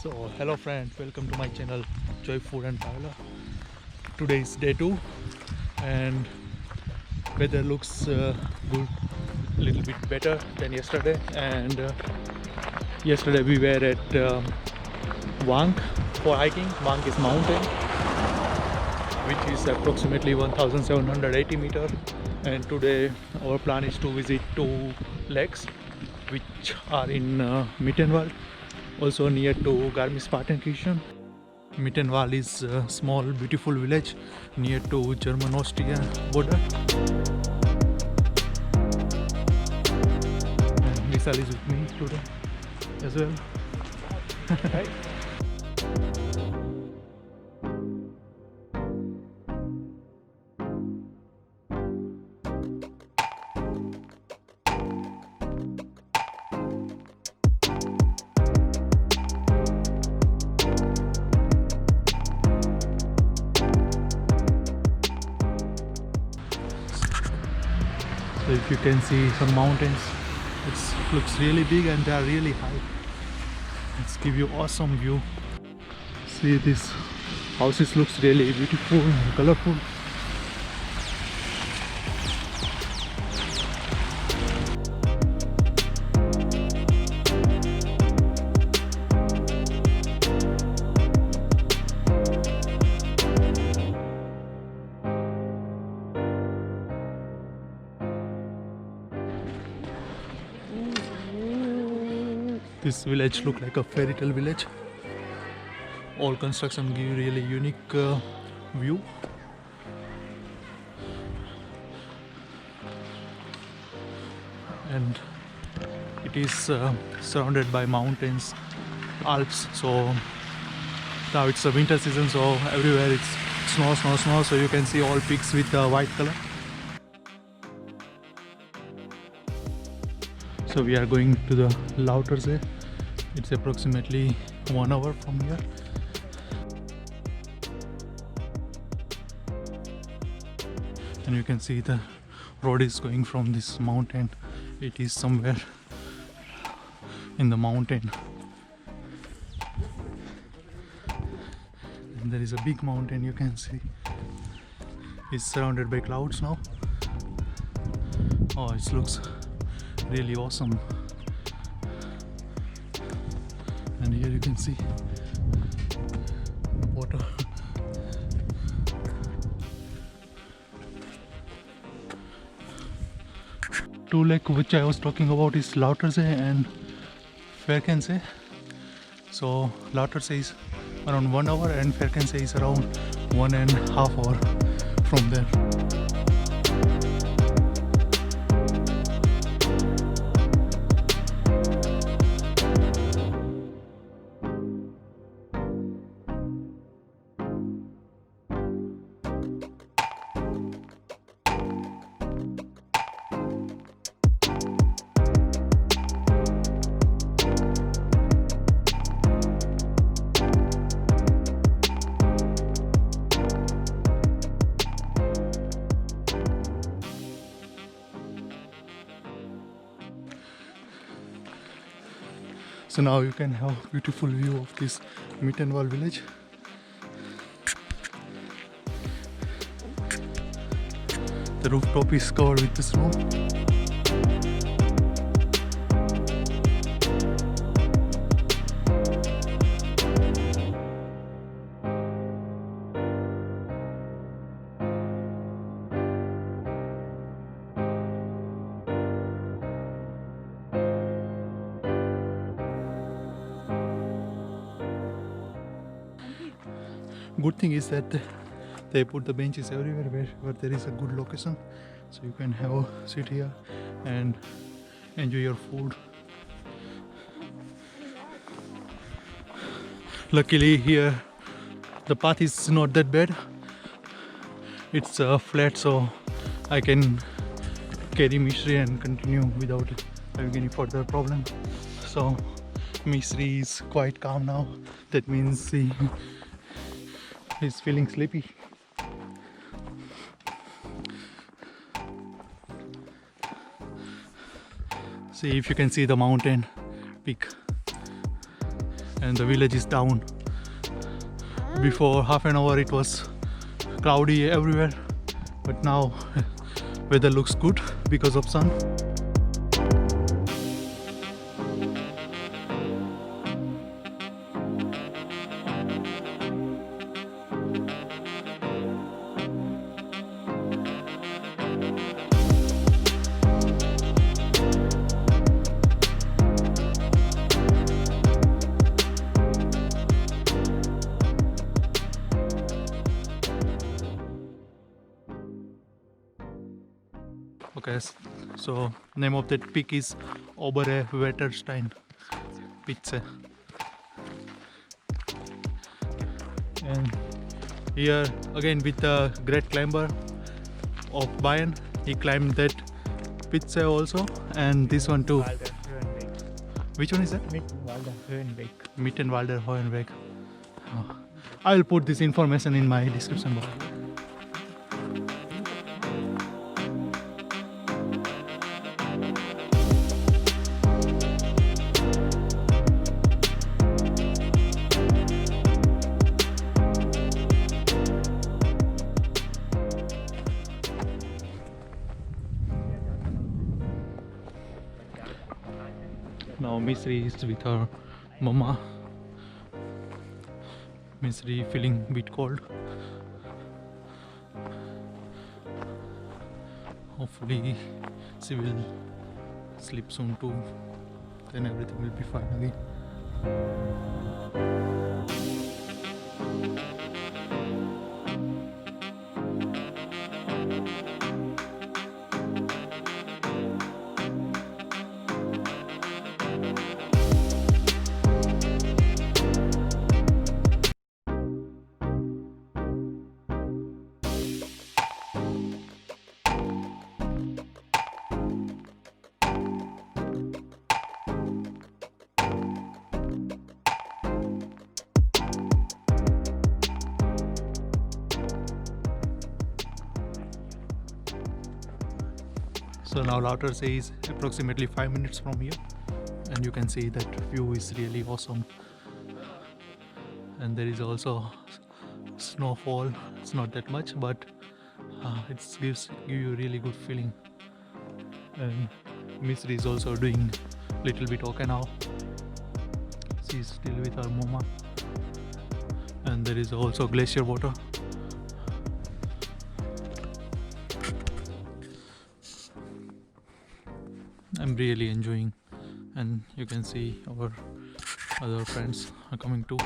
So hello friends, welcome to my channel Joy Food and Traveler. Today is day 2 and weather looks good, a little bit better than yesterday. And yesterday we were at Wang for hiking. Wang is mountain which is approximately 1780 meter, and today our plan is to visit 2 lakes which are in Mittenwald, also near to Garmisch-Partenkirchen. Mittenwald is a small beautiful village near to German Austria border. And Vishal is with me today as well. Right? So if you can see some mountains, it looks really big and they are really high. Let's give you awesome view. See, this houses looks really beautiful and colorful. This village look like a fairy tale village. All construction give really unique view. And it is surrounded by mountains, Alps. So now it's a winter season, so everywhere it's snow. So you can see all peaks with white color. So we are going to the Lautersee. It's approximately 1 hour from here. And you can see the road is going from this mountain. It is somewhere in the mountain. And there is a big mountain you can see. It's surrounded by clouds now. Oh, it looks really awesome. And here you can see water. Two lakes which I was talking about is Lautersee and Ferchensee. So Lautersee is around 1 hour and Ferchensee is around 1.5 hours from there. So now you can have a beautiful view of this Mittenwald village. The rooftop is covered with the snow. Good thing is that they put the benches everywhere where there is a good location, so you can have a sit here and enjoy your food. Luckily here the path is not that bad. It's flat, so I can carry Mishri and continue without having any further problem. So Mishri is quite calm now. That means he's feeling sleepy. See if you can see the mountain peak. and the village is down. Before half an hour it was cloudy everywhere, but now weather looks good because of sun. Okay, so name of that peak is Obere Wetterstein Spitze. And here again with the great climber of Bayern, he climbed that Spitze also, and this one too. Which one is that? Mittenwald Village. I will put this information in my description box. Now Misri is with her mama. Misri feeling a bit cold. Hopefully she will sleep soon too. Then everything will be fine again. So now Lautersee is approximately 5 minutes from here, and you can see that view is really awesome. And there is also snowfall. It's not that much, but it gives you a really good feeling. And Misri is also doing little bit okay now. She's still with her mama, and there is also glacier water. I'm really enjoying, and you can see our other friends are coming too.